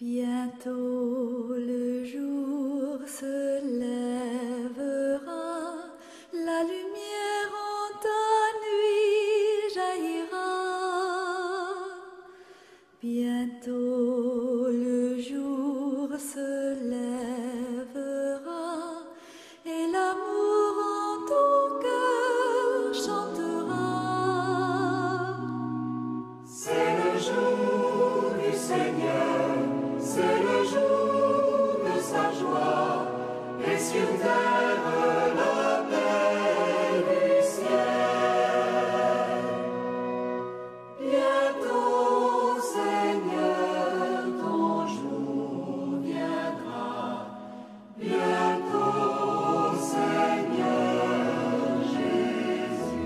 Bientôt le jour se lèvera, la lumière en ta nuit jaillira. Bientôt le jour se lèvera et l'amour en ton cœur chantera. C'est le jour du Seigneur, c'est le jour de sa joie, et sur terre la paix du ciel. Bientôt, Seigneur, ton jour viendra. Bientôt, Seigneur Jésus.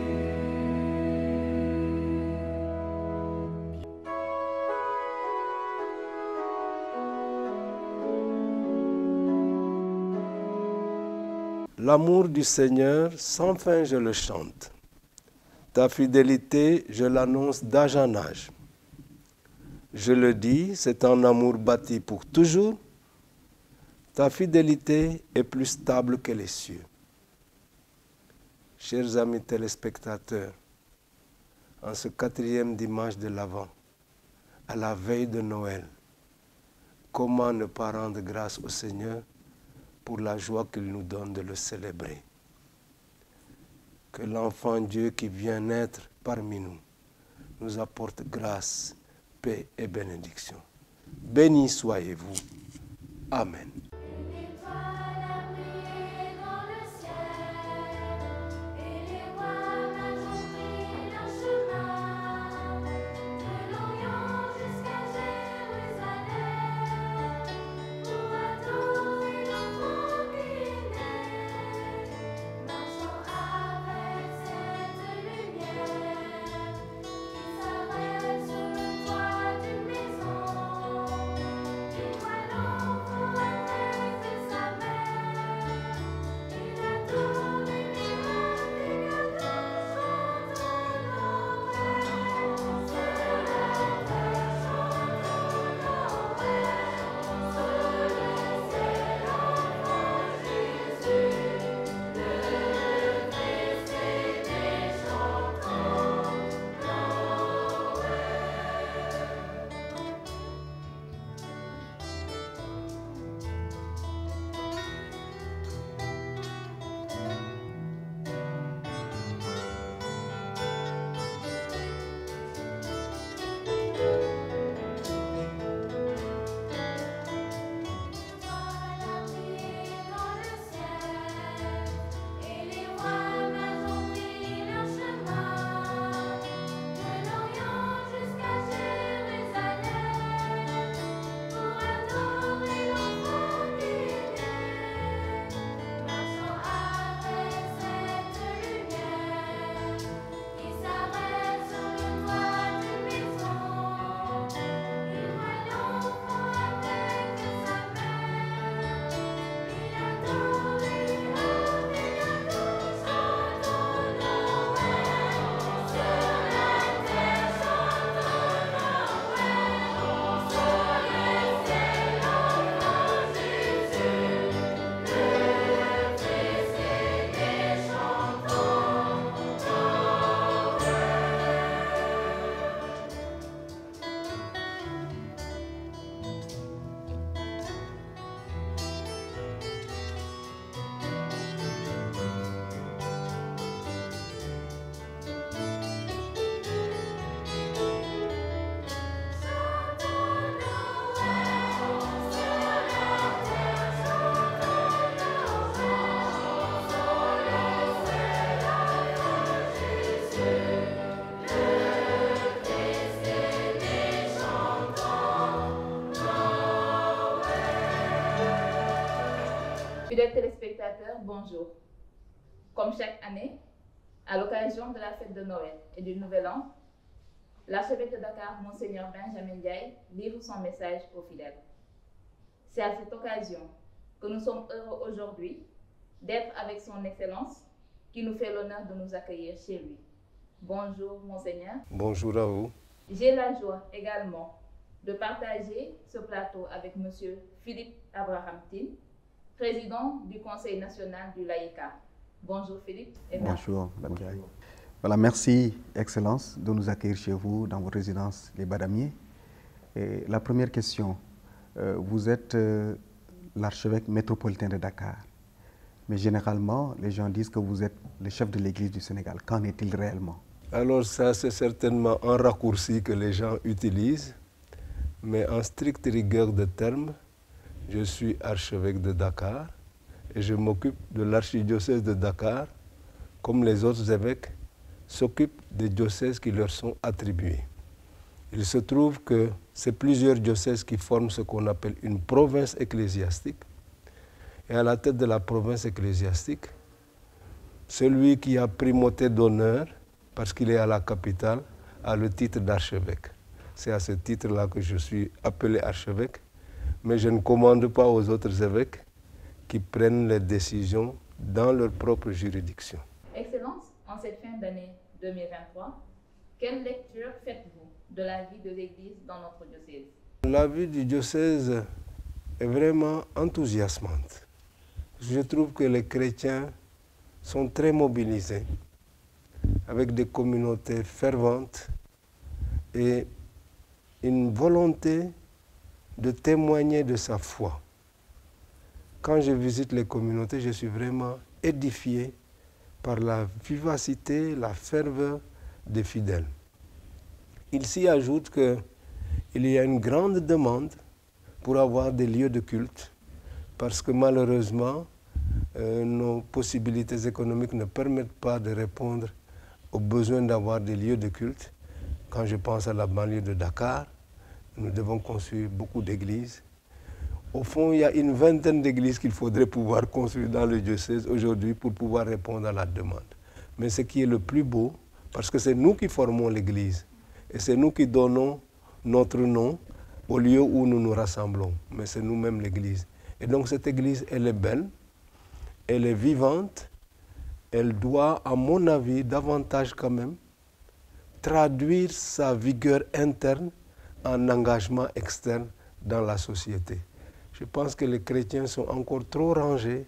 L'amour du Seigneur, sans fin je le chante. Ta fidélité, je l'annonce d'âge en âge. Je le dis, c'est un amour bâti pour toujours. Ta fidélité est plus stable que les cieux. Chers amis téléspectateurs, en ce 4e dimanche de l'Avent, à la veille de Noël, comment ne pas rendre grâce au Seigneur pour la joie qu'il nous donne de le célébrer. Que l'enfant Dieu qui vient naître parmi nous apporte grâce, paix et bénédiction. Bénis soyez-vous. Amen. Fidèles téléspectateurs, bonjour. Comme chaque année, à l'occasion de la fête de Noël et du Nouvel An, l'archevêque de Dakar, Monseigneur Benjamin Ndiaye, livre son message aux fidèles. C'est à cette occasion que nous sommes heureux aujourd'hui d'être avec son Excellence qui nous fait l'honneur de nous accueillir chez lui. Bonjour, Monseigneur. Bonjour à vous. J'ai la joie également de partager ce plateau avec M. Philippe Abraham Tine, président du Conseil national du laïcat. Bonjour Philippe. Et bonjour, Mme Diaye. Voilà, merci, Excellence, de nous accueillir chez vous dans votre résidence, les Badamiers. Et la première question, vous êtes l'archevêque métropolitain de Dakar, mais généralement, les gens disent que vous êtes le chef de l'Église du Sénégal. Qu'en est-il réellement? Alors ça, c'est certainement un raccourci que les gens utilisent, mais en stricte rigueur de terme, je suis archevêque de Dakar et je m'occupe de l'archidiocèse de Dakar, comme les autres évêques s'occupent des diocèses qui leur sont attribués. Il se trouve que c'est plusieurs diocèses qui forment ce qu'on appelle une province ecclésiastique. Et à la tête de la province ecclésiastique, celui qui a primauté d'honneur, parce qu'il est à la capitale, a le titre d'archevêque. C'est à ce titre-là que je suis appelé archevêque, mais je ne commande pas aux autres évêques qui prennent les décisions dans leur propre juridiction. Excellence, en cette fin d'année 2023, quelle lecture faites-vous de la vie de l'Église dans notre diocèse? La vie du diocèse est vraiment enthousiasmante. Je trouve que les chrétiens sont très mobilisés, avec des communautés ferventes et une volonté de témoigner de sa foi. Quand je visite les communautés, je suis vraiment édifié par la vivacité, la ferveur des fidèles. Il s'y ajoute qu'il y a une grande demande pour avoir des lieux de culte, parce que malheureusement, nos possibilités économiques ne permettent pas de répondre aux besoins d'avoir des lieux de culte. Quand je pense à la banlieue de Dakar, nous devons construire beaucoup d'églises. Au fond, il y a une vingtaine d'églises qu'il faudrait pouvoir construire dans le diocèse aujourd'hui pour pouvoir répondre à la demande. Mais ce qui est le plus beau, parce que c'est nous qui formons l'église, et c'est nous qui donnons notre nom au lieu où nous nous rassemblons, mais c'est nous-mêmes l'église. Et donc cette église, elle est belle, elle est vivante, elle doit, à mon avis, davantage quand même, traduire sa vigueur interne en engagement externe dans la société. Je pense que les chrétiens sont encore trop rangés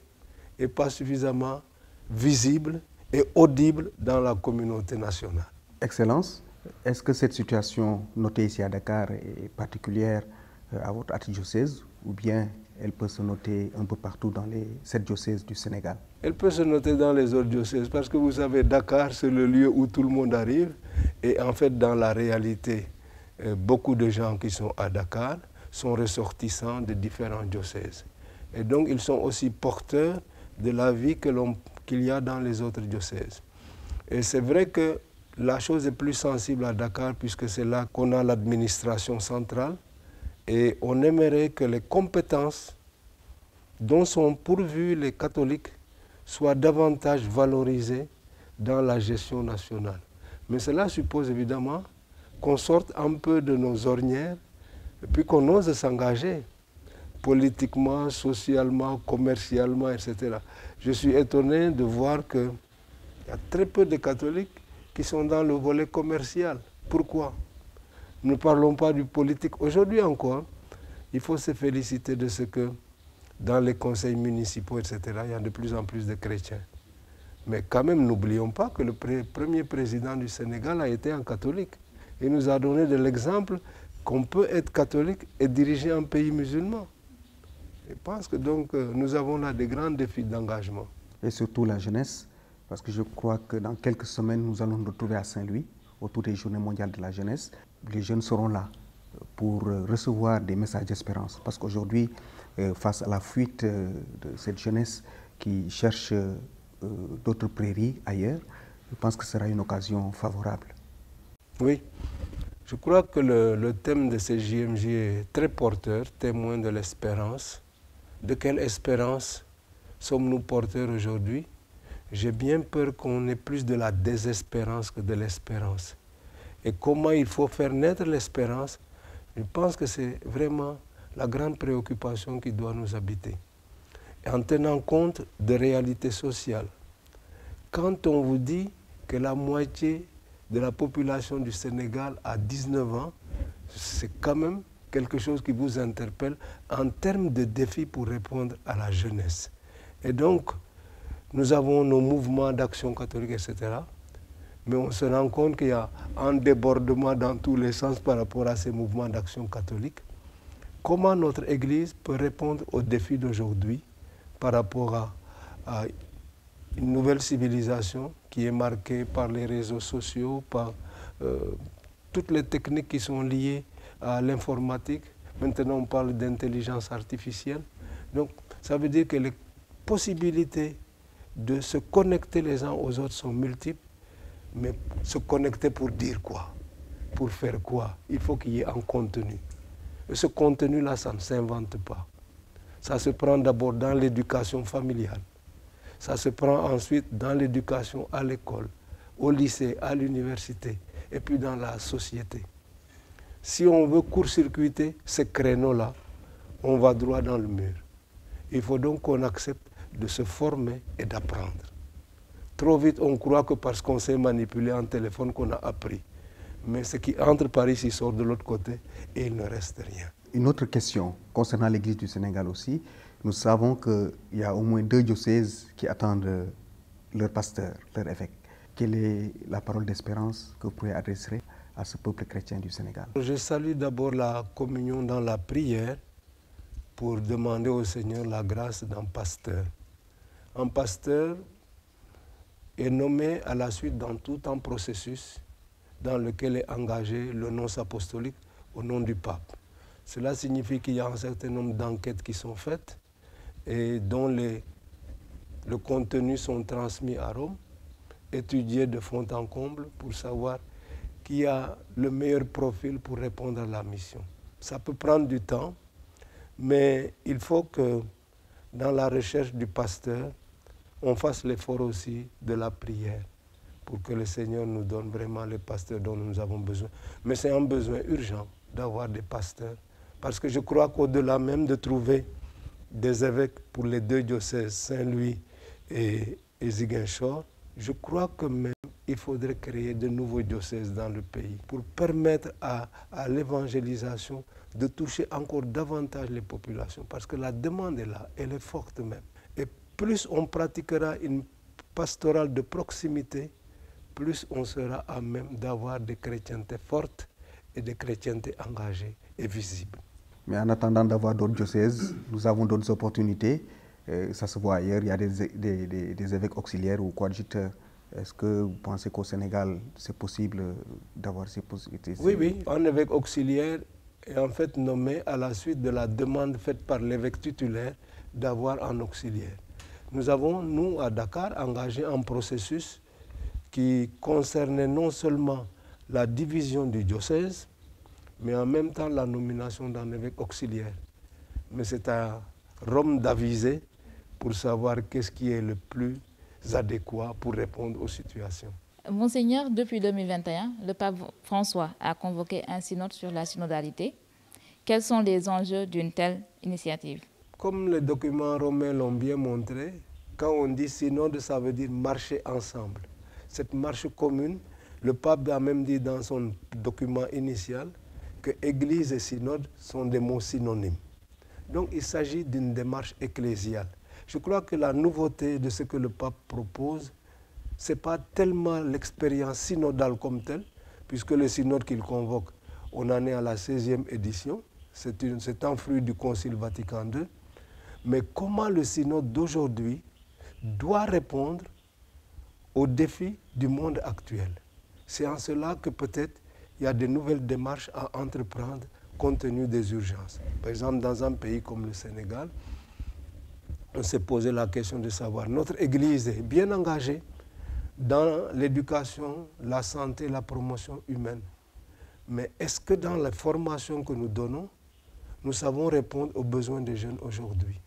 et pas suffisamment visibles et audibles dans la communauté nationale. Excellence, est-ce que cette situation notée ici à Dakar est particulière à votre archidiocèse ou bien elle peut se noter un peu partout dans les 7 diocèses du Sénégal? Elle peut se noter dans les autres diocèses parce que vous savez, Dakar, c'est le lieu où tout le monde arrive. Et en fait, dans la réalité, beaucoup de gens qui sont à Dakar sont ressortissants de différents diocèses. Et donc, ils sont aussi porteurs de la vie qu'il y a dans les autres diocèses. Et c'est vrai que la chose est plus sensible à Dakar puisque c'est là qu'on a l'administration centrale. Et on aimerait que les compétences dont sont pourvus les catholiques soient davantage valorisées dans la gestion nationale. Mais cela suppose évidemment qu'on sorte un peu de nos ornières et puis qu'on ose s'engager politiquement, socialement, commercialement, etc. Je suis étonné de voir qu'il y a très peu de catholiques qui sont dans le volet commercial. Pourquoi ? Ne parlons pas du politique. Aujourd'hui encore, il faut se féliciter de ce que dans les conseils municipaux, etc., il y a de plus en plus de chrétiens. Mais quand même, n'oublions pas que le premier président du Sénégal a été un catholique. Il nous a donné de l'exemple qu'on peut être catholique et diriger un pays musulman. Je pense que donc nous avons là des grands défis d'engagement. Et surtout la jeunesse, parce que je crois que dans quelques semaines, nous allons nous retrouver à Saint-Louis, autour des Journées mondiales de la jeunesse. Les jeunes seront là pour recevoir des messages d'espérance. Parce qu'aujourd'hui, face à la fuite de cette jeunesse qui cherche d'autres prairies ailleurs, je pense que ce sera une occasion favorable. Oui, je crois que le thème de ces JMJ est très porteur, témoin de l'espérance. De quelle espérance sommes-nous porteurs aujourd'hui? J'ai bien peur qu'on ait plus de la désespérance que de l'espérance. Et comment il faut faire naître l'espérance, je pense que c'est vraiment la grande préoccupation qui doit nous habiter. Et en tenant compte des réalités sociales. Quand on vous dit que la moitié de la population du Sénégal a 19 ans, c'est quand même quelque chose qui vous interpelle en termes de défis pour répondre à la jeunesse. Et donc, nous avons nos mouvements d'action catholique, etc. Mais on se rend compte qu'il y a un débordement dans tous les sens par rapport à ces mouvements d'action catholique. Comment notre Église peut répondre aux défis d'aujourd'hui par rapport à une nouvelle civilisation qui est marquée par les réseaux sociaux, par toutes les techniques qui sont liées à l'informatique. Maintenant, on parle d'intelligence artificielle. Donc, ça veut dire que les possibilités de se connecter les uns aux autres sont multiples, mais se connecter pour dire quoi? Pour faire quoi? Il faut qu'il y ait un contenu. Et ce contenu-là, ça ne s'invente pas. Ça se prend d'abord dans l'éducation familiale. Ça se prend ensuite dans l'éducation à l'école, au lycée, à l'université, et puis dans la société. Si on veut court-circuiter ces créneaux-là, on va droit dans le mur. Il faut donc qu'on accepte de se former et d'apprendre. Trop vite, on croit que parce qu'on sait manipuler un téléphone qu'on a appris. Mais ce qui entre par ici sort de l'autre côté et il ne reste rien. Une autre question concernant l'Église du Sénégal aussi. Nous savons qu'il y a au moins 2 diocèses qui attendent leur pasteur, leur évêque. Quelle est la parole d'espérance que vous pouvez adresser à ce peuple chrétien du Sénégal? Je salue d'abord la communion dans la prière pour demander au Seigneur la grâce d'un pasteur. Un pasteur est nommé à la suite dans tout un processus dans lequel est engagé le nonce apostolique au nom du pape. Cela signifie qu'il y a un certain nombre d'enquêtes qui sont faites et dont le contenu sont transmis à Rome, étudiés de fond en comble pour savoir qui a le meilleur profil pour répondre à la mission. Ça peut prendre du temps, mais il faut que dans la recherche du pasteur, on fasse l'effort aussi de la prière pour que le Seigneur nous donne vraiment les pasteurs dont nous avons besoin. Mais c'est un besoin urgent d'avoir des pasteurs. Parce que je crois qu'au-delà même de trouver des évêques pour les 2 diocèses, Saint-Louis et Ziguinchor, je crois que même il faudrait créer de nouveaux diocèses dans le pays pour permettre à l'évangélisation de toucher encore davantage les populations. Parce que la demande est là, elle est forte même. Et plus on pratiquera une pastorale de proximité, plus on sera à même d'avoir des chrétientés fortes et des chrétientés engagées et visibles. Mais en attendant d'avoir d'autres diocèses, nous avons d'autres opportunités. Ça se voit ailleurs, il y a des évêques auxiliaires ou coadjuteurs. Est-ce que vous pensez qu'au Sénégal, c'est possible d'avoir ces possibilités? Oui, un évêque auxiliaire est en fait nommé à la suite de la demande faite par l'évêque titulaire d'avoir un auxiliaire. Nous avons, nous, à Dakar, engagé un processus qui concernait non seulement la division du diocèse, mais en même temps la nomination d'un évêque auxiliaire. Mais c'est à Rome d'aviser pour savoir qu'est-ce qui est le plus adéquat pour répondre aux situations. Monseigneur, depuis 2021, le pape François a convoqué un synode sur la synodalité. Quels sont les enjeux d'une telle initiative? Comme les documents romains l'ont bien montré, quand on dit synode, ça veut dire marcher ensemble. Cette marche commune, le pape a même dit dans son document initial que Église et synode sont des mots synonymes. Donc il s'agit d'une démarche ecclésiale. Je crois que la nouveauté de ce que le pape propose, ce n'est pas tellement l'expérience synodale comme telle, puisque le synode qu'il convoque, on en est à la 16e édition, c'est un fruit du Concile Vatican II, mais comment le synode d'aujourd'hui doit répondre aux défis du monde actuel. C'est en cela que peut-être il y a de nouvelles démarches à entreprendre compte tenu des urgences. Par exemple, dans un pays comme le Sénégal, on s'est posé la question de savoir, notre Église est bien engagée dans l'éducation, la santé, la promotion humaine. Mais est-ce que dans la formation que nous donnons, nous savons répondre aux besoins des jeunes aujourd'hui?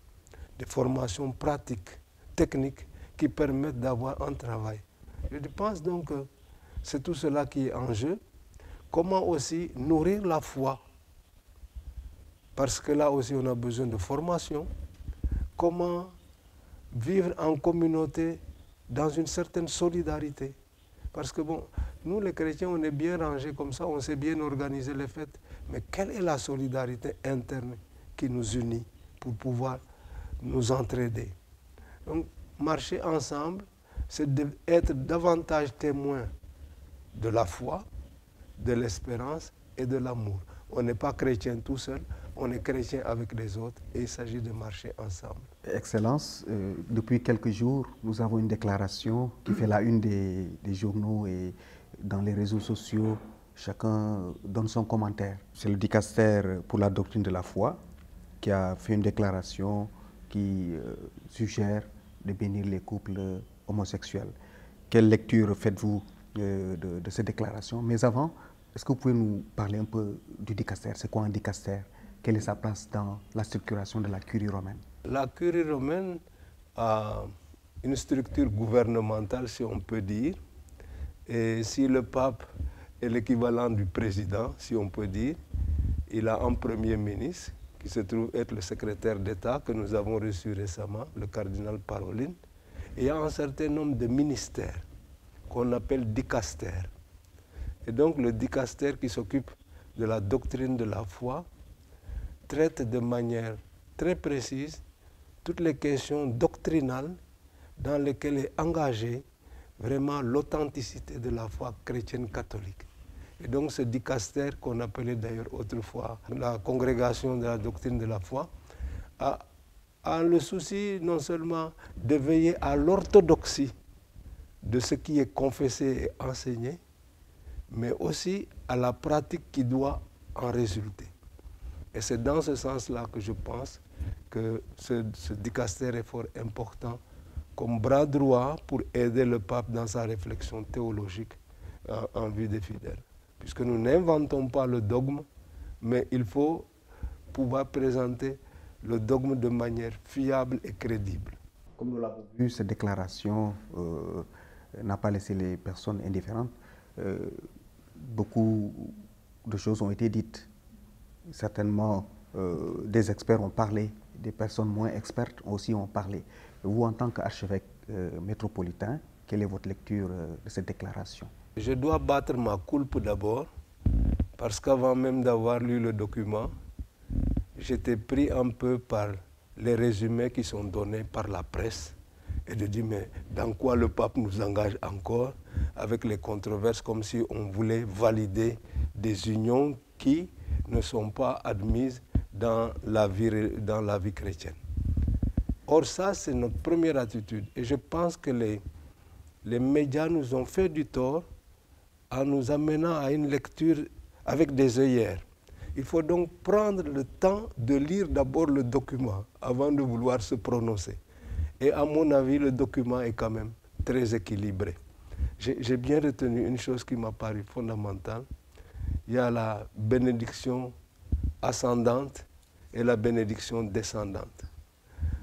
Des formations pratiques, techniques, qui permettent d'avoir un travail. Je pense donc que c'est tout cela qui est en jeu. Comment aussi nourrir la foi? Parce que là aussi on a besoin de formation. Comment vivre en communauté dans une certaine solidarité? Parce que bon, nous les chrétiens, on est bien rangés comme ça, on sait bien organiser les fêtes. Mais quelle est la solidarité interne qui nous unit pour pouvoir nous entraider? Donc, marcher ensemble, c'est être davantage témoin de la foi, de l'espérance et de l'amour. On n'est pas chrétien tout seul, on est chrétien avec les autres et il s'agit de marcher ensemble. Excellence, depuis quelques jours, nous avons une déclaration qui fait la une des journaux et dans les réseaux sociaux. Chacun donne son commentaire. C'est le dicaster pour la doctrine de la foi qui a fait une déclaration qui suggère de bénir les couples homosexuels. Quelle lecture faites-vous de cette déclaration? Mais avant, est-ce que vous pouvez nous parler un peu du dicaster? C'est quoi un dicaster? Quelle est sa place dans la structuration de la curie romaine? La curie romaine a une structure gouvernementale, si on peut dire. Et si le pape est l'équivalent du président, si on peut dire, il a un premier ministre qui se trouve être le secrétaire d'État que nous avons reçu récemment, le cardinal Parolin. Et il y a un certain nombre de ministères qu'on appelle dicastères. Et donc le dicaster qui s'occupe de la doctrine de la foi traite de manière très précise toutes les questions doctrinales dans lesquelles est engagée vraiment l'authenticité de la foi chrétienne catholique. Et donc ce dicaster, qu'on appelait d'ailleurs autrefois la congrégation de la doctrine de la foi, a le souci non seulement de veiller à l'orthodoxie de ce qui est confessé et enseigné, mais aussi à la pratique qui doit en résulter. Et c'est dans ce sens-là que je pense que ce dicaster est fort important comme bras droit pour aider le pape dans sa réflexion théologique en vue des fidèles. Puisque nous n'inventons pas le dogme, mais il faut pouvoir présenter le dogme de manière fiable et crédible. Comme nous l'avons vu, cette déclaration n'a pas laissé les personnes indifférentes. Beaucoup de choses ont été dites. Certainement, des experts ont parlé, des personnes moins expertes aussi ont parlé. Vous, en tant qu'archevêque métropolitain, quelle est votre lecture de cette déclaration? Je dois battre ma coulpe d'abord, parce qu'avant même d'avoir lu le document, j'étais pris un peu par les résumés qui sont donnés par la presse et de dire mais dans quoi le pape nous engage encore avec les controverses, comme si on voulait valider des unions qui ne sont pas admises dans la vie chrétienne. Or ça, c'est notre première attitude. Et je pense que les médias nous ont fait du tort en nous amenant à une lecture avec des œillères. Il faut donc prendre le temps de lire d'abord le document avant de vouloir se prononcer. Et à mon avis, le document est quand même très équilibré. J'ai bien retenu une chose qui m'a paru fondamentale. Il y a la bénédiction ascendante et la bénédiction descendante.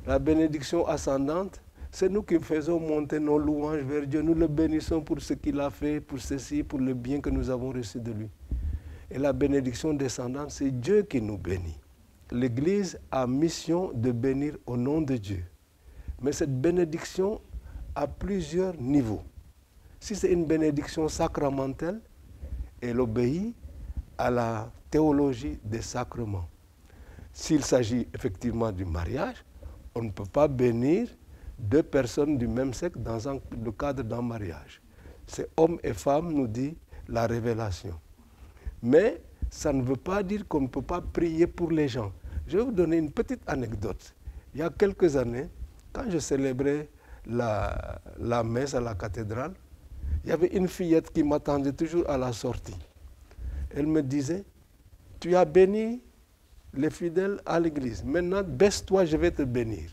La bénédiction ascendante, c'est nous qui faisons monter nos louanges vers Dieu. Nous le bénissons pour ce qu'il a fait, pour ceci, pour le bien que nous avons reçu de lui. Et la bénédiction descendante, c'est Dieu qui nous bénit. L'Église a mission de bénir au nom de Dieu. Mais cette bénédiction a plusieurs niveaux. Si c'est une bénédiction sacramentelle, elle obéit à la théologie des sacrements. S'il s'agit effectivement du mariage, on ne peut pas bénir deux personnes du même sexe dans le cadre d'un mariage. C'est homme et femme, nous dit la révélation. Mais ça ne veut pas dire qu'on ne peut pas prier pour les gens. Je vais vous donner une petite anecdote. Il y a quelques années, quand je célébrais la messe à la cathédrale, il y avait une fillette qui m'attendait toujours à la sortie. Elle me disait, tu as béni les fidèles à l'église. Maintenant, baisse-toi, je vais te bénir.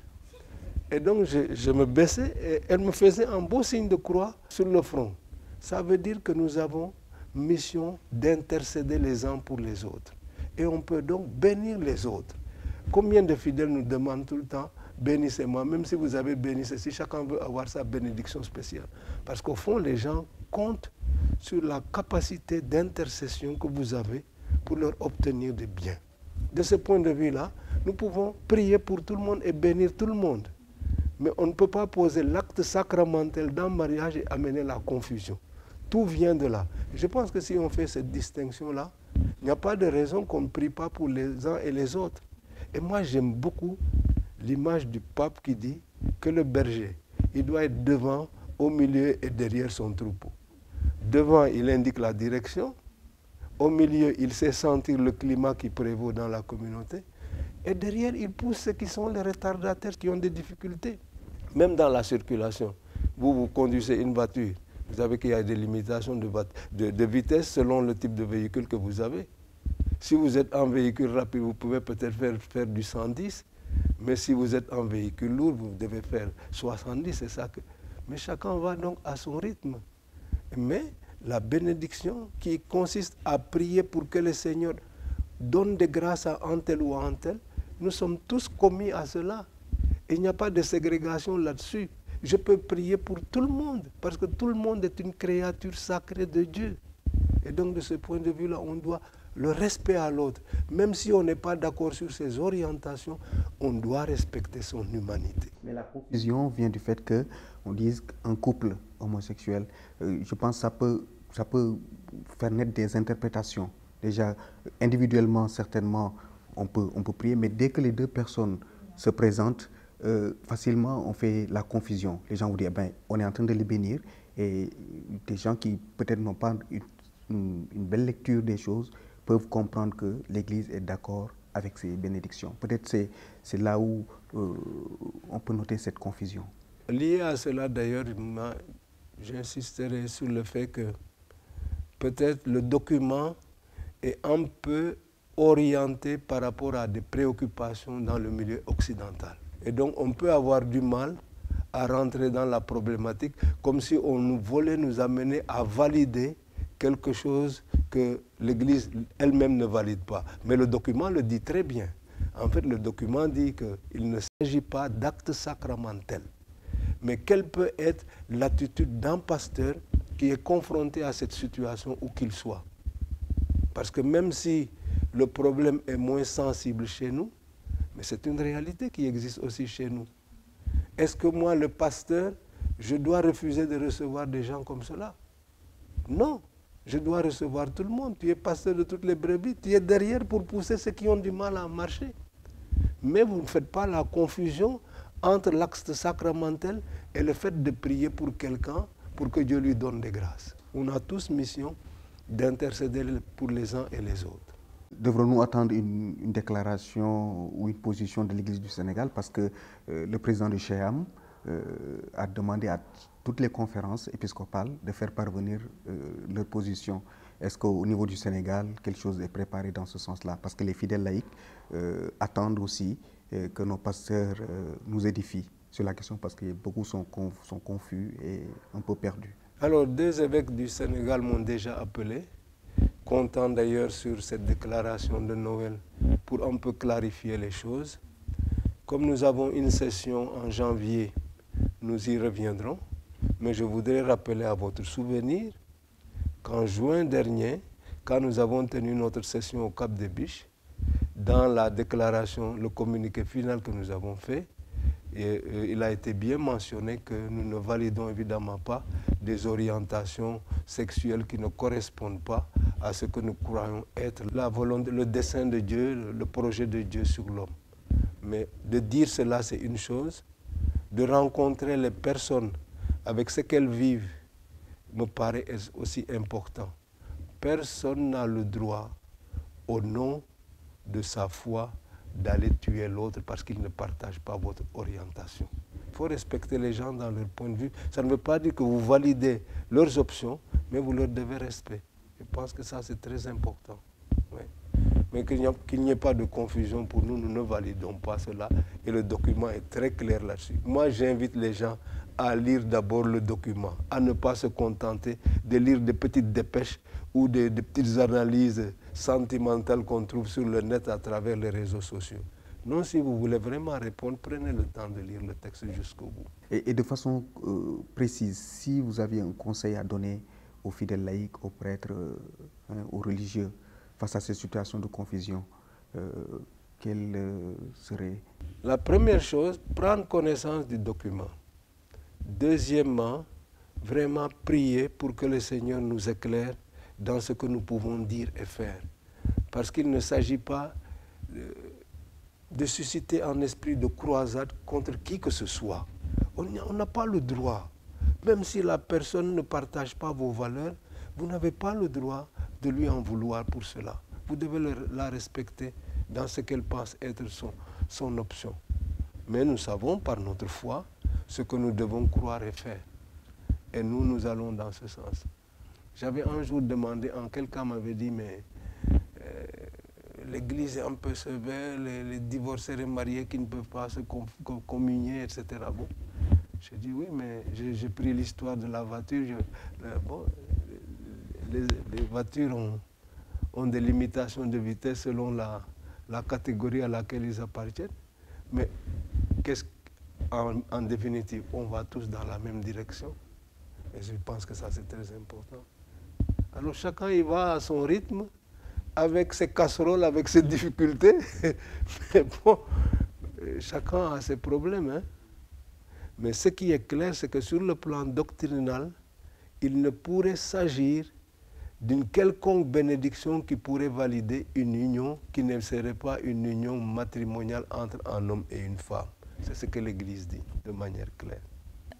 Et donc, je me baissais et elle me faisait un beau signe de croix sur le front. Ça veut dire que nous avons mission d'intercéder les uns pour les autres. Et on peut donc bénir les autres. Combien de fidèles nous demandent tout le temps, bénissez-moi, même si vous avez béni ceci, chacun veut avoir sa bénédiction spéciale. Parce qu'au fond, les gens comptent sur la capacité d'intercession que vous avez pour leur obtenir du bien. De ce point de vue-là, nous pouvons prier pour tout le monde et bénir tout le monde. Mais on ne peut pas poser l'acte sacramentel d'un mariage et amener la confusion. Tout vient de là. Je pense que si on fait cette distinction-là, Il n'y a pas de raison qu'on ne prie pas pour les uns et les autres. Et moi, j'aime beaucoup l'image du pape qui dit que le berger, il doit être devant, au milieu et derrière son troupeau. Devant, il indique la direction. Au milieu, il sait sentir le climat qui prévaut dans la communauté. Et derrière, il pousse ceux qui sont les retardataires, qui ont des difficultés. Même dans la circulation, vous conduisez une voiture, vous savez qu'il y a des limitations de vitesse selon le type de véhicule que vous avez. Si vous êtes en véhicule rapide, vous pouvez peut-être faire du 110, mais si vous êtes en véhicule lourd, vous devez faire 70, c'est ça que... Mais chacun va donc à son rythme. Mais la bénédiction qui consiste à prier pour que le Seigneur donne des grâces à un tel ou à un tel, nous sommes tous commis à cela. Et il n'y a pas de ségrégation là-dessus. Je peux prier pour tout le monde, parce que tout le monde est une créature sacrée de Dieu. Et donc de ce point de vue-là, on doit le respect à l'autre. Même si on n'est pas d'accord sur ses orientations, on doit respecter son humanité. Mais la confusion vient du fait qu'on dise qu'un couple homosexuel, je pense que ça peut faire naître des interprétations. Déjà, individuellement, certainement, on peut prier, mais dès que les deux personnes se présentent, facilement, on fait la confusion. Les gens vous disent, ben, on est en train de les bénir, et des gens qui peut-être n'ont pas une belle lecture des choses peuvent comprendre que l'Église est d'accord avec ces bénédictions. Peut-être c'est là où on peut noter cette confusion. Lié à cela, d'ailleurs, j'insisterai sur le fait que peut-être le document est un peu orienté par rapport à des préoccupations dans le milieu occidental. Et donc, on peut avoir du mal à rentrer dans la problématique comme si on voulait nous amener à valider quelque chose que l'Église elle-même ne valide pas. Mais le document le dit très bien. En fait, le document dit qu'il ne s'agit pas d'actes sacramentels. Mais quelle peut être l'attitude d'un pasteur qui est confronté à cette situation où qu'il soit? Parce que même si le problème est moins sensible chez nous, mais c'est une réalité qui existe aussi chez nous. Est-ce que moi, le pasteur, je dois refuser de recevoir des gens comme cela? Non, je dois recevoir tout le monde. Tu es pasteur de toutes les brebis, tu es derrière pour pousser ceux qui ont du mal à marcher. Mais vous ne faites pas la confusion entre l'acte sacramentel et le fait de prier pour quelqu'un pour que Dieu lui donne des grâces. On a tous mission d'intercéder pour les uns et les autres. Devrons-nous attendre une déclaration ou une position de l'Église du Sénégal, parce que le président du CHEAM a demandé à toutes les conférences épiscopales de faire parvenir leur position. Est-ce qu'au niveau du Sénégal, quelque chose est préparé dans ce sens-là? Parce que les fidèles laïcs attendent aussi que nos pasteurs nous édifient sur la question, parce que beaucoup sont confus et un peu perdus. Alors, 2 évêques du Sénégal m'ont déjà appelé, comptant d'ailleurs sur cette déclaration de Noël pour un peu clarifier les choses. Comme nous avons une session en janvier, nous y reviendrons. Mais je voudrais rappeler à votre souvenir qu'en juin dernier, quand nous avons tenu notre session au Cap des Biches, dans la déclaration, le communiqué final que nous avons fait, il a été bien mentionné que nous ne validons évidemment pas des orientations sexuelles qui ne correspondent pas à ce que nous croyons être la volonté, le dessein de Dieu, le projet de Dieu sur l'homme. Mais de dire cela, c'est une chose. De rencontrer les personnes avec ce qu'elles vivent me paraît aussi important. Personne n'a le droit, au nom de sa foi, d'aller tuer l'autre parce qu'il ne partage pas votre orientation. Il faut respecter les gens dans leur point de vue. Ça ne veut pas dire que vous validez leurs options, mais vous leur devez respect. Je pense que ça, c'est très important. Oui. Mais qu'il n'y ait pas de confusion pour nous, nous ne validons pas cela. Et le document est très clair là-dessus. Moi, j'invite les gens à lire d'abord le document, à ne pas se contenter de lire des petites dépêches ou des petites analyses sentimentales qu'on trouve sur le net à travers les réseaux sociaux. Non, si vous voulez vraiment répondre, prenez le temps de lire le texte jusqu'au bout. Et de façon précise, si vous aviez un conseil à donner aux fidèles laïcs, aux prêtres, aux religieux, face à ces situations de confusion, quelle serait? La première chose, prendre connaissance du document. Deuxièmement, vraiment prier pour que le Seigneur nous éclaire dans ce que nous pouvons dire et faire. Parce qu'il ne s'agit pas de susciter un esprit de croisade contre qui que ce soit. On n'a pas le droit. Même si la personne ne partage pas vos valeurs, vous n'avez pas le droit de lui en vouloir pour cela. Vous devez la respecter dans ce qu'elle pense être son option. Mais nous savons par notre foi ce que nous devons croire et faire. Et nous allons dans ce sens. J'avais un jour demandé, quelqu'un m'avait dit, mais l'Église est un peu sévère, les divorcés et mariés qui ne peuvent pas se communier, etc. Bon, j'ai dit oui, mais j'ai pris l'histoire de la voiture. Les voitures ont des limitations de vitesse selon la catégorie à laquelle ils appartiennent. Mais en définitive, on va tous dans la même direction. Et je pense que ça, c'est très important. Alors chacun y va à son rythme, avec ses casseroles, avec ses difficultés. Mais bon, chacun a ses problèmes. Hein. Mais ce qui est clair, c'est que sur le plan doctrinal, il ne pourrait s'agir d'une quelconque bénédiction qui pourrait valider une union qui ne serait pas une union matrimoniale entre un homme et une femme. C'est ce que l'Église dit de manière claire.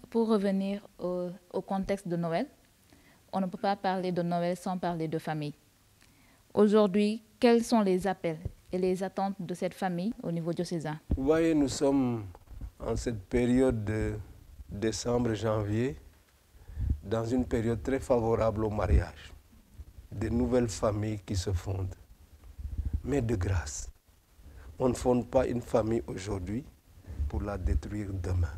Pour revenir au contexte de Noël, on ne peut pas parler de Noël sans parler de famille. Aujourd'hui, quels sont les appels et les attentes de cette famille au niveau diocésain? Vous voyez, nous sommes en cette période de décembre-janvier, dans une période très favorable au mariage. Des nouvelles familles qui se fondent. Mais de grâce, on ne fonde pas une famille aujourd'hui pour la détruire demain.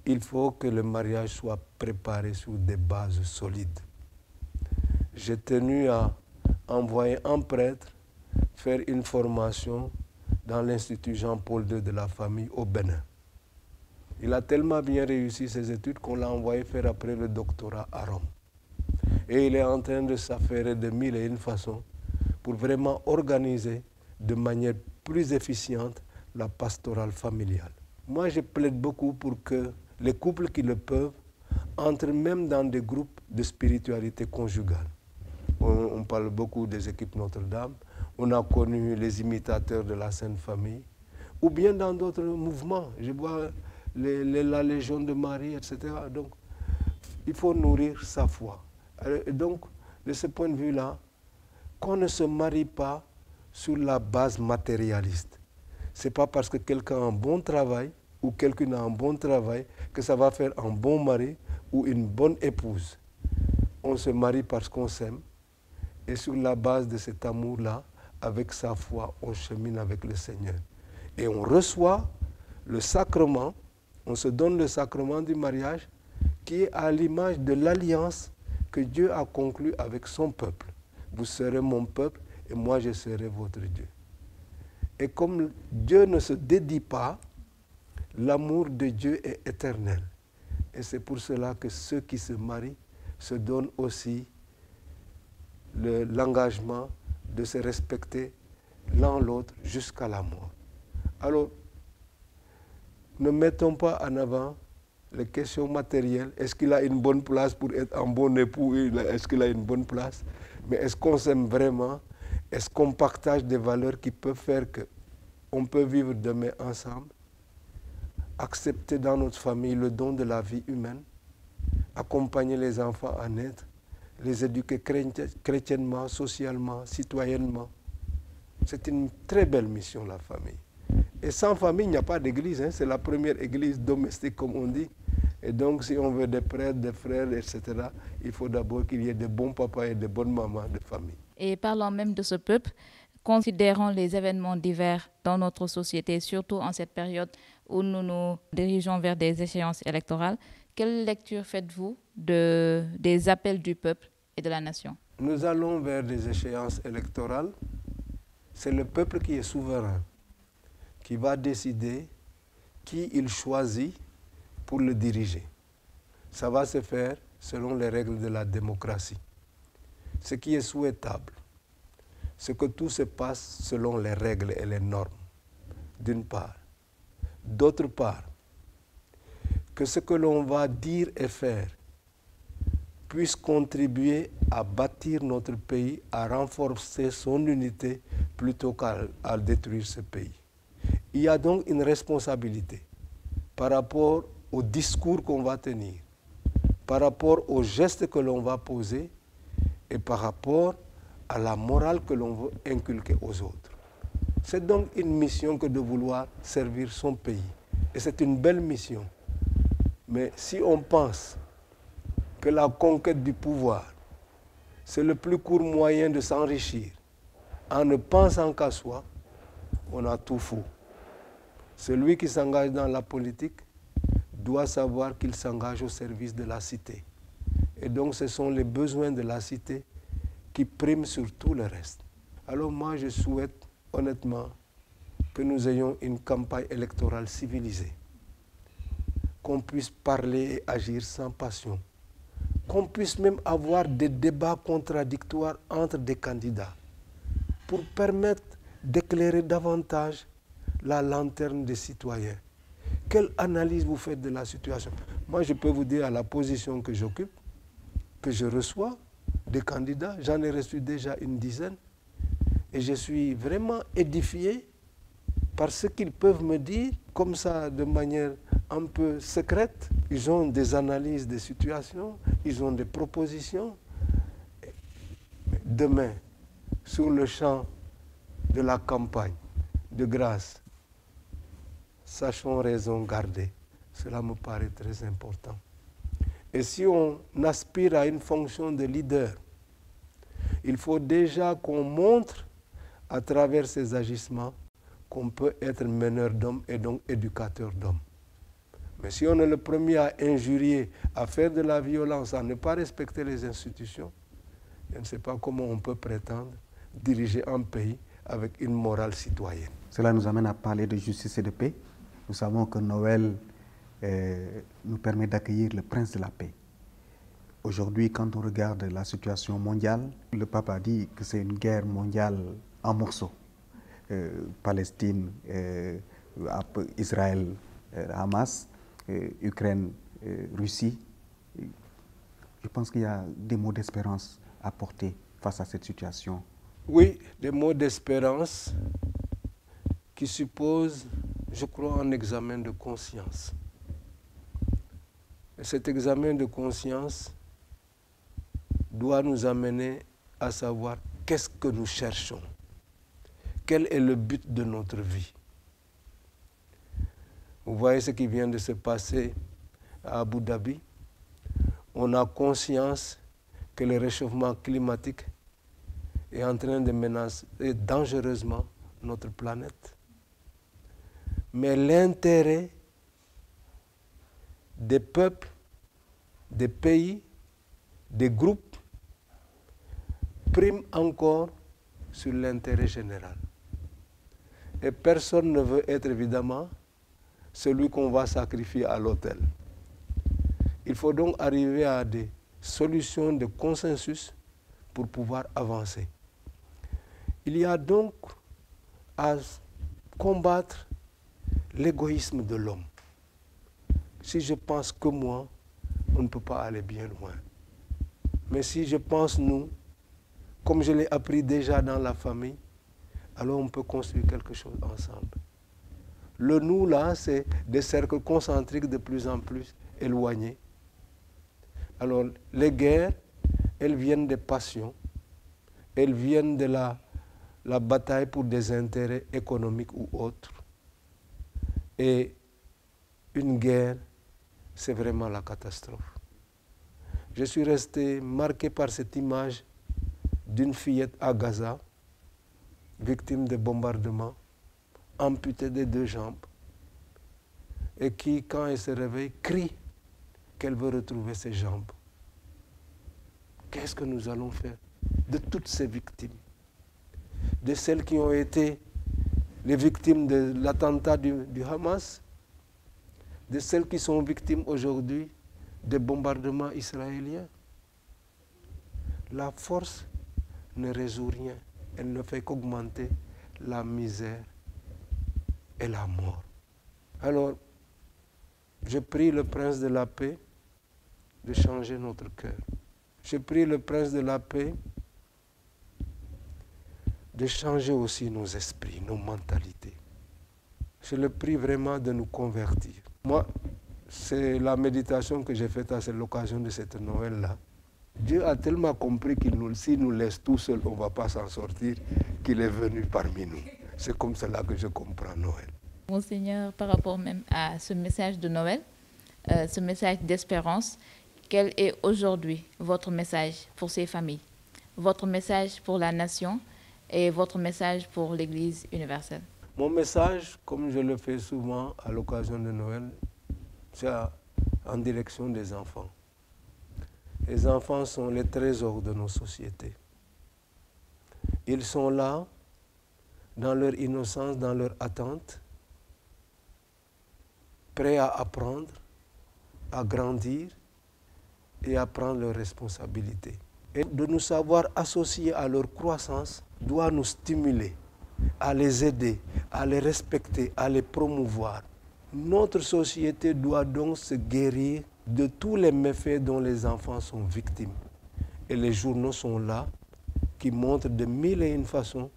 Il faut que le mariage soit préparé sur des bases solides. J'ai tenu à envoyer un prêtre faire une formation dans l'Institut Jean-Paul II de la famille au Bénin. Il a tellement bien réussi ses études qu'on l'a envoyé faire après le doctorat à Rome. Et il est en train de s'affairer de 1001 façons pour vraiment organiser de manière plus efficiente la pastorale familiale. Moi, je plaide beaucoup pour que les couples qui le peuvent entrent même dans des groupes de spiritualité conjugale. On parle beaucoup des équipes Notre-Dame, on a connu les imitateurs de la Sainte Famille, ou bien dans d'autres mouvements. Je vois la Légion de Marie, etc. Donc, il faut nourrir sa foi. Donc, de ce point de vue-là, qu'on ne se marie pas sur la base matérialiste. Ce n'est pas parce que quelqu'un a un bon travail ou quelqu'un a un bon travail que ça va faire un bon mari ou une bonne épouse. On se marie parce qu'on s'aime et sur la base de cet amour-là, avec sa foi, on chemine avec le Seigneur. Et on reçoit le sacrement, on se donne le sacrement du mariage qui est à l'image de l'alliance que Dieu a conclue avec son peuple. Vous serez mon peuple et moi je serai votre Dieu. Et comme Dieu ne se dédie pas, l'amour de Dieu est éternel. Et c'est pour cela que ceux qui se marient se donnent aussi l'engagement de se respecter l'un l'autre jusqu'à la mort. Alors, ne mettons pas en avant les questions matérielles. Est-ce qu'il a une bonne place pour être un bon époux? Est-ce qu'il a une bonne place? Mais est-ce qu'on s'aime vraiment? Est-ce qu'on partage des valeurs qui peuvent faire qu'on peut vivre demain ensemble? Accepter dans notre famille le don de la vie humaine, accompagner les enfants à naître, les éduquer chrétiennement, socialement, citoyennement. C'est une très belle mission, la famille. Et sans famille, il n'y a pas d'église. Hein. C'est la première église domestique, comme on dit. Et donc, si on veut des prêtres, des frères, etc., il faut d'abord qu'il y ait de bons papas et de bonnes mamans de famille. Et parlant même de ce peuple, considérant les événements divers dans notre société, surtout en cette période où nous nous dirigeons vers des échéances électorales, quelle lecture faites-vous des appels du peuple et de la nation? Nous allons vers des échéances électorales. C'est le peuple qui est souverain, qui va décider qui il choisit pour le diriger. Ça va se faire selon les règles de la démocratie. Ce qui est souhaitable, c'est que tout se passe selon les règles et les normes, d'une part. D'autre part, que ce que l'on va dire et faire puisse contribuer à bâtir bâtir notre pays, à renforcer son unité plutôt qu'à détruire ce pays. Il y a donc une responsabilité par rapport au discours qu'on va tenir, par rapport aux gestes que l'on va poser et par rapport à la morale que l'on veut inculquer aux autres. C'est donc une mission que de vouloir servir son pays. Et c'est une belle mission. Mais si on pense que la conquête du pouvoir, c'est le plus court moyen de s'enrichir, en ne pensant qu'à soi, on a tout faux. Celui qui s'engage dans la politique doit savoir qu'il s'engage au service de la cité. Et donc ce sont les besoins de la cité qui priment sur tout le reste. Alors moi je souhaite honnêtement que nous ayons une campagne électorale civilisée, qu'on puisse parler et agir sans passion, qu'on puisse même avoir des débats contradictoires entre des candidats pour permettre d'éclairer davantage la lanterne des citoyens. Quelle analyse vous faites de la situation? Moi, je peux vous dire à la position que j'occupe, que je reçois des candidats, j'en ai reçu déjà une dizaine, et je suis vraiment édifié par ce qu'ils peuvent me dire, comme ça, de manière un peu secrète. Ils ont des analyses des situations, ils ont des propositions. Demain, sur le champ de la campagne, de grâce, sachons raison garder. Cela me paraît très important. Et si on aspire à une fonction de leader, il faut déjà qu'on montre à travers ces agissements qu'on peut être meneur d'hommes et donc éducateur d'hommes. Mais si on est le premier à injurier, à faire de la violence, à ne pas respecter les institutions, je ne sais pas comment on peut prétendre diriger un pays avec une morale citoyenne. Cela nous amène à parler de justice et de paix. Nous savons que Noël nous permet d'accueillir le prince de la paix. Aujourd'hui, quand on regarde la situation mondiale, le pape a dit que c'est une guerre mondiale en morceaux. Palestine, Israël, Hamas, Ukraine, Russie. Je pense qu'il y a des mots d'espérance à porter face à cette situation. Oui, des mots d'espérance qui supposent, je crois, un examen de conscience. Et cet examen de conscience doit nous amener à savoir qu'est-ce que nous cherchons. Quel est le but de notre vie? Vous voyez ce qui vient de se passer à Abu Dhabi. On a conscience que le réchauffement climatique est en train de menacer dangereusement notre planète. Mais l'intérêt des peuples, des pays, des groupes prime encore sur l'intérêt général. Et personne ne veut être évidemment celui qu'on va sacrifier à l'autel. Il faut donc arriver à des solutions de consensus pour pouvoir avancer. Il y a donc à combattre l'égoïsme de l'homme. Si je pense que moi, on ne peut pas aller bien loin. Mais si je pense nous, comme je l'ai appris déjà dans la famille, alors on peut construire quelque chose ensemble. Le nous, là, c'est des cercles concentriques de plus en plus éloignés. Alors, les guerres, elles viennent des passions, elles viennent de la bataille pour des intérêts économiques ou autres. Et une guerre, c'est vraiment la catastrophe. Je suis resté marqué par cette image d'une fillette à Gaza, victime de bombardements, amputée des 2 jambes, et qui, quand elle se réveille, crie qu'elle veut retrouver ses jambes. Qu'est-ce que nous allons faire de toutes ces victimes? De celles qui ont été les victimes de l'attentat du Hamas, de celles qui sont victimes aujourd'hui des bombardements israéliens. La force ne résout rien. Elle ne fait qu'augmenter la misère et la mort. Alors, je prie le Prince de la paix de changer notre cœur. Je prie le Prince de la paix de changer aussi nos esprits, nos mentalités. Je le prie vraiment de nous convertir. Moi, c'est la méditation que j'ai faite à l'occasion de cette Noël-là. Dieu a tellement compris qu'il s'il nous laisse tout seul, on ne va pas s'en sortir, qu'il est venu parmi nous. C'est comme cela que je comprends Noël. Monseigneur, par rapport même à ce message de Noël, ce message d'espérance, quel est aujourd'hui votre message pour ces familles, votre message pour la nation et votre message pour l'Église universelle? Mon message, comme je le fais souvent à l'occasion de Noël, c'est en direction des enfants. Les enfants sont les trésors de nos sociétés. Ils sont là, dans leur innocence, dans leur attente, prêts à apprendre, à grandir et à prendre leurs responsabilités. Et de nous savoir associer à leur croissance doit nous stimuler à les aider, à les respecter, à les promouvoir. Notre société doit donc se guérir de tous les méfaits dont les enfants sont victimes. Et les journaux sont là, qui montrent de mille et une façons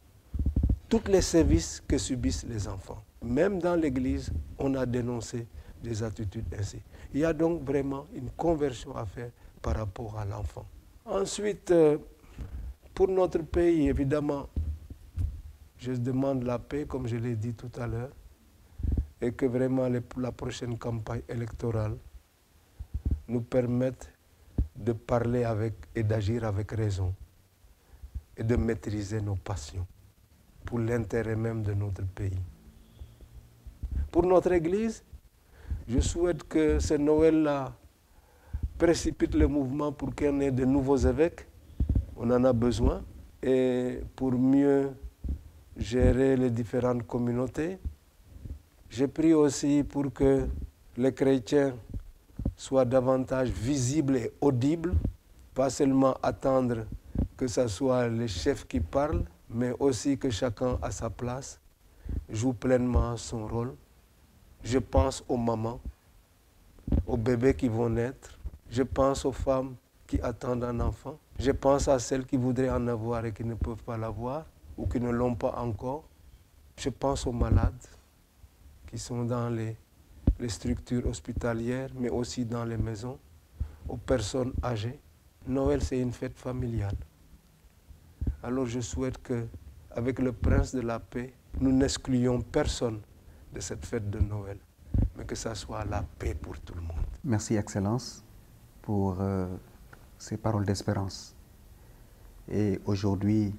tous les services que subissent les enfants. Même dans l'Église, on a dénoncé des attitudes ainsi. Il y a donc vraiment une conversion à faire par rapport à l'enfant. Ensuite, pour notre pays, évidemment, je demande la paix, comme je l'ai dit tout à l'heure, et que vraiment la prochaine campagne électorale nous permette de parler avec et d'agir avec raison et de maîtriser nos passions pour l'intérêt même de notre pays. Pour notre Église, je souhaite que ce Noël-là précipite le mouvement pour qu'il y en ait de nouveaux évêques. On en a besoin. Et pour mieux gérer les différentes communautés, je prie aussi pour que les chrétiens soient davantage visibles et audibles, pas seulement attendre que ce soit les chefs qui parlent, mais aussi que chacun à sa place joue pleinement son rôle. Je pense aux mamans, aux bébés qui vont naître. Je pense aux femmes qui attendent un enfant. Je pense à celles qui voudraient en avoir et qui ne peuvent pas l'avoir ou qui ne l'ont pas encore. Je pense aux malades qui sont dans les structures hospitalières, mais aussi dans les maisons, aux personnes âgées. Noël, c'est une fête familiale. Alors je souhaite qu'avec le Prince de la paix, nous n'excluions personne de cette fête de Noël, mais que ça soit la paix pour tout le monde. Merci, Excellence, pour ces paroles d'espérance. Et aujourd'hui,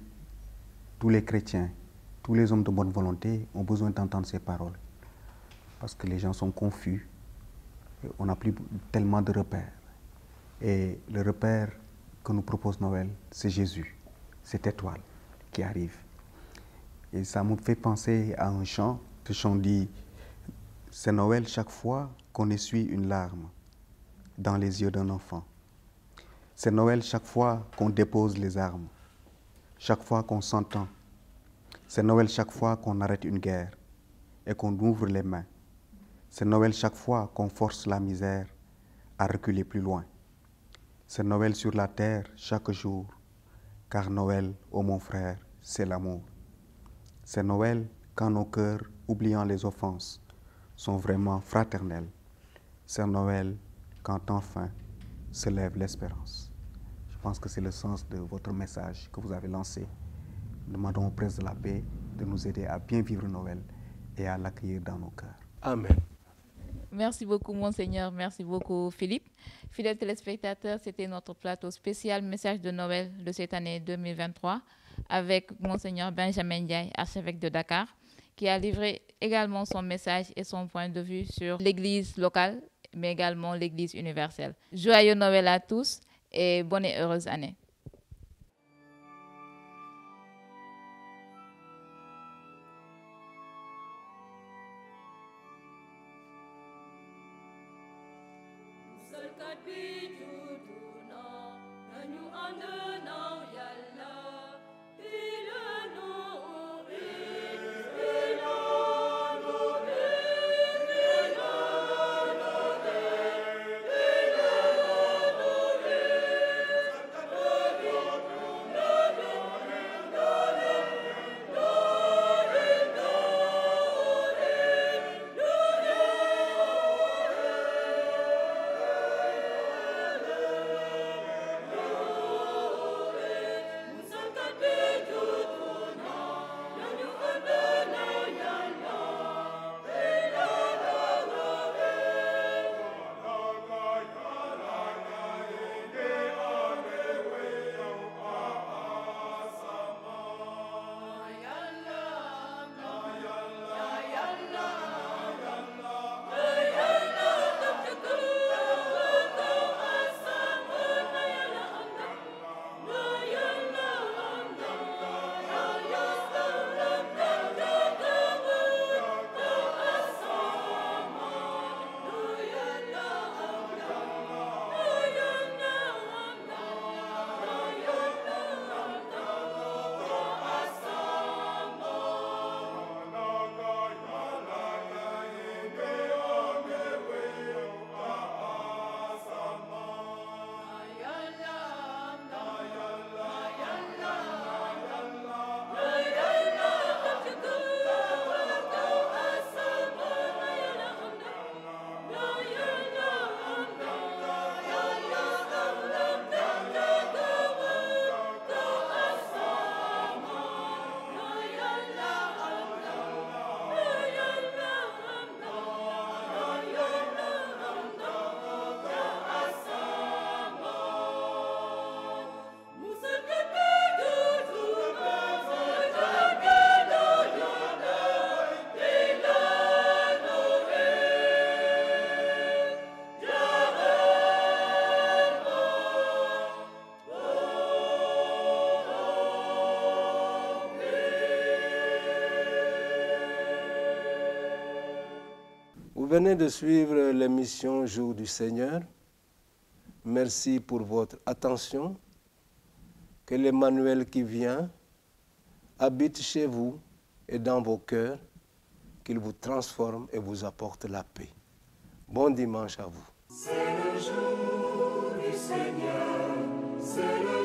tous les chrétiens, tous les hommes de bonne volonté ont besoin d'entendre ces paroles. Parce que les gens sont confus, on n'a plus tellement de repères. Et le repère que nous propose Noël, c'est Jésus, cette étoile qui arrive. Et ça me fait penser à un chant. Ce chant dit « C'est Noël chaque fois qu'on essuie une larme dans les yeux d'un enfant. C'est Noël chaque fois qu'on dépose les armes, chaque fois qu'on s'entend. C'est Noël chaque fois qu'on arrête une guerre et qu'on ouvre les mains. C'est Noël chaque fois qu'on force la misère à reculer plus loin. C'est Noël sur la terre chaque jour, car Noël, ô mon frère, c'est l'amour. C'est Noël quand nos cœurs, oubliant les offenses, sont vraiment fraternels. C'est Noël quand enfin se lève l'espérance. Je pense que c'est le sens de votre message que vous avez lancé. Nous demandons au Prince de la paix de nous aider à bien vivre Noël et à l'accueillir dans nos cœurs. Amen. Merci beaucoup, Monseigneur. Merci beaucoup, Philippe. Fidèles téléspectateurs, c'était notre plateau spécial Message de Noël de cette année 2023 avec Monseigneur Benjamin Ndiaye, archevêque de Dakar, qui a livré également son message et son point de vue sur l'Église locale, mais également l'Église universelle. Joyeux Noël à tous et bonne et heureuse année. Vous venez de suivre l'émission Jour du Seigneur. Merci pour votre attention. Que l'Emmanuel qui vient habite chez vous et dans vos cœurs, qu'il vous transforme et vous apporte la paix. Bon dimanche à vous. C'est le jour du Seigneur, c'est le